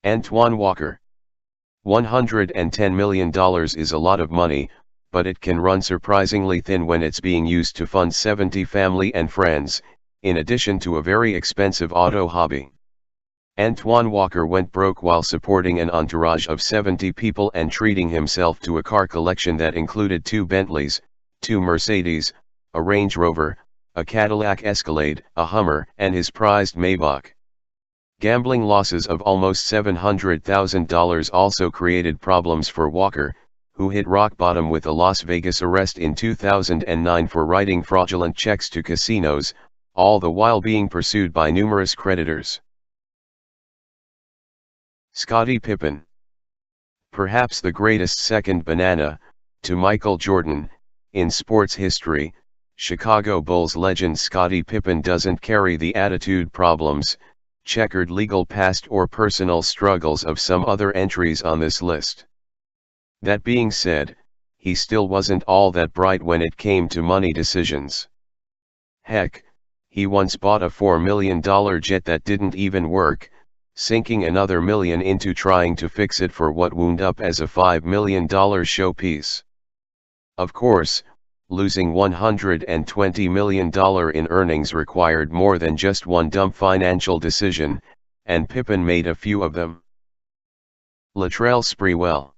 Antoine Walker. $110 million is a lot of money, but it can run surprisingly thin when it's being used to fund 70 family and friends, in addition to a very expensive auto hobby. Antoine Walker went broke while supporting an entourage of 70 people and treating himself to a car collection that included 2 Bentleys, 2 Mercedes, a Range Rover, a Cadillac Escalade, a Hummer, and his prized Maybach. Gambling losses of almost $700,000 also created problems for Walker, who hit rock bottom with a Las Vegas arrest in 2009 for writing fraudulent checks to casinos, all the while being pursued by numerous creditors. Scottie Pippen. Perhaps the greatest second banana, to Michael Jordan, in sports history, Chicago Bulls legend Scottie Pippen doesn't carry the attitude problems, checkered legal past or personal struggles of some other entries on this list. That being said, he still wasn't all that bright when it came to money decisions. Heck, he once bought a $4 million jet that didn't even work, sinking another million into trying to fix it for what wound up as a $5 million showpiece. Of course, losing $120 million in earnings required more than just one dumb financial decision, and Pippen made a few of them. Latrell Sprewell.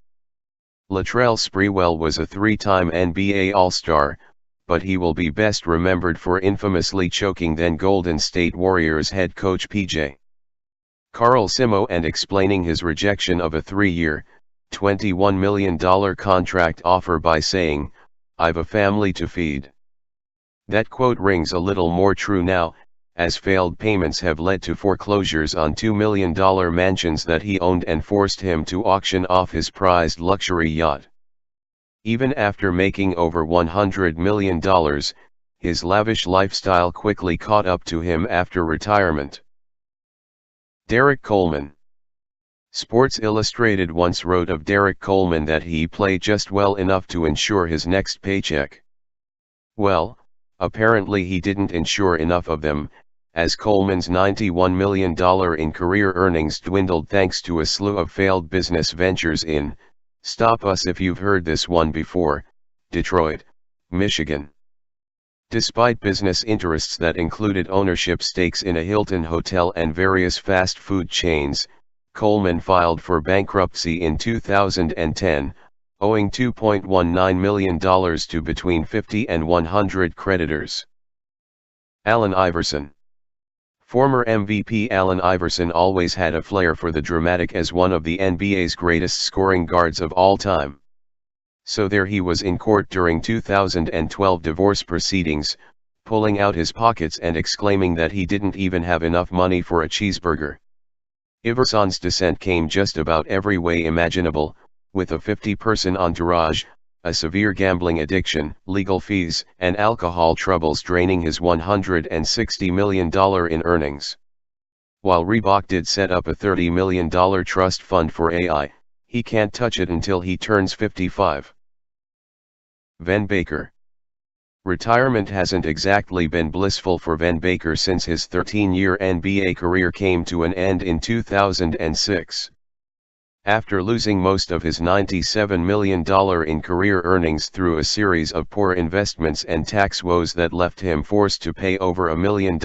Latrell Sprewell was a 3-time NBA All-Star, but he will be best remembered for infamously choking then Golden State Warriors head coach P.J. Carl Simo and explaining his rejection of a 3-year, $21 million contract offer by saying, "I've a family to feed." That quote rings a little more true now, as failed payments have led to foreclosures on $2 million mansions that he owned and forced him to auction off his prized luxury yacht. Even after making over $100 million, his lavish lifestyle quickly caught up to him after retirement. Derek Coleman. Sports Illustrated once wrote of Derek Coleman that he played just well enough to ensure his next paycheck. Well, apparently he didn't ensure enough of them, as Coleman's $91 million in career earnings dwindled thanks to a slew of failed business ventures in, stop us if you've heard this one before, Detroit, Michigan. Despite business interests that included ownership stakes in a Hilton hotel and various fast food chains, Coleman filed for bankruptcy in 2010, owing $2.19 million to between 50 and 100 creditors. Allen Iverson. Former MVP Allen Iverson always had a flair for the dramatic as one of the NBA's greatest scoring guards of all time. So there he was in court during 2012 divorce proceedings, pulling out his pockets and exclaiming that he didn't even have enough money for a cheeseburger. Iverson's descent came just about every way imaginable, with a 50-person entourage, a severe gambling addiction, legal fees, and alcohol troubles draining his $160 million in earnings. While Reebok did set up a $30 million trust fund for AI, he can't touch it until he turns 55. Vin Baker. Retirement hasn't exactly been blissful for Vin Baker since his 13-year NBA career came to an end in 2006. After losing most of his $97 million in career earnings through a series of poor investments and tax woes that left him forced to pay over $1 million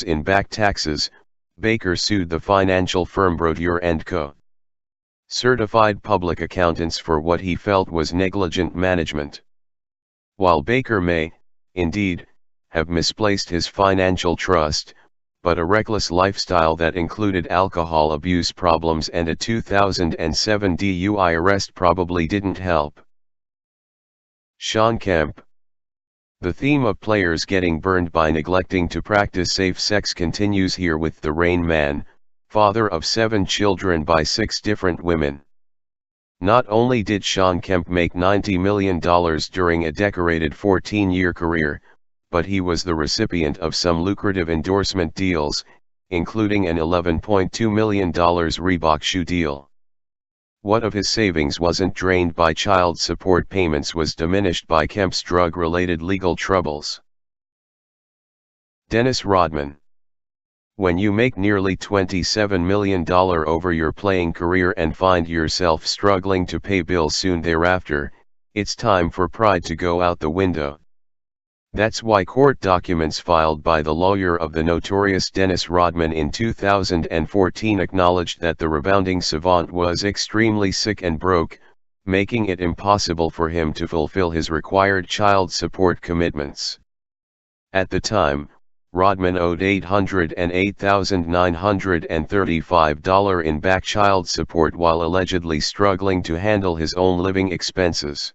in back taxes, Baker sued the financial firm Brodeur & Co. Certified public accountants for what he felt was negligent management. While Baker may, indeed, have misplaced his financial trust, but a reckless lifestyle that included alcohol abuse problems and a 2007 DUI arrest probably didn't help. Shawn Kemp. The theme of players getting burned by neglecting to practice safe sex continues here with the Rain Man, father of 7 children by 6 different women. Not only did Shawn Kemp make $90 million during a decorated 14-year career, but he was the recipient of some lucrative endorsement deals, including an $11.2 million Reebok shoe deal. What of his savings wasn't drained by child support payments was diminished by Kemp's drug-related legal troubles. Dennis Rodman. When you make nearly $27 million over your playing career and find yourself struggling to pay bills soon thereafter, it's time for pride to go out the window. That's why court documents filed by the lawyer of the notorious Dennis Rodman in 2014 acknowledged that the rebounding savant was extremely sick and broke, making it impossible for him to fulfill his required child support commitments. At the time, Rodman owed $808,935 in back child support while allegedly struggling to handle his own living expenses.